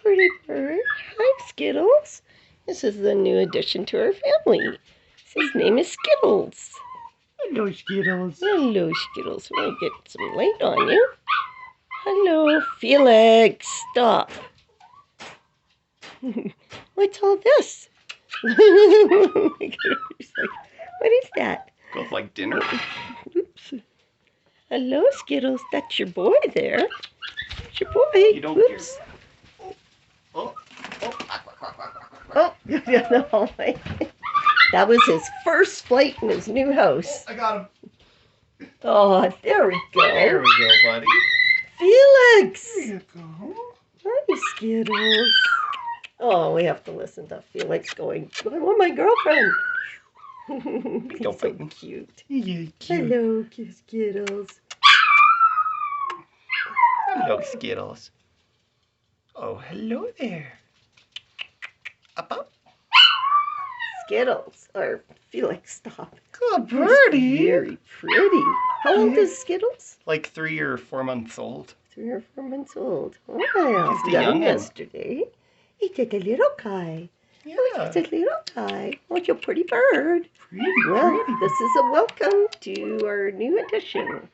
pretty bird. Hi, Skittles. This is the new addition to our family. His name is Skittles. Hello, Skittles. Hello, Skittles. Let me get some light on you. Hello, Felix. Stop. What's all this? He's like, what is that? Goes like dinner. Oops. Hello, Skittles. That's your boy there. That's your boy. You don't Oops. Oh. Oh, no. That was his first flight in his new house. I got him. Oh, there we go. There we go, buddy. Felix! There you go. Hi, Skittles. Oh, we have to listen to Felix going, I want my girlfriend. He's Don't so bite me. cute. Yeah, cute. Hello, Skittles. Hello, Skittles. Oh, hello there. Up. Skittles, or Felix, stop. Good He's birdie. very pretty. How old is Skittles? Like 3 or 4 months old. 3 or 4 months old. Oh, He's the got him youngin'. yesterday. He took a little guy. Yeah. It's a little guy. Oh, you're a pretty bird. Pretty. Well, this is a welcome to our new addition.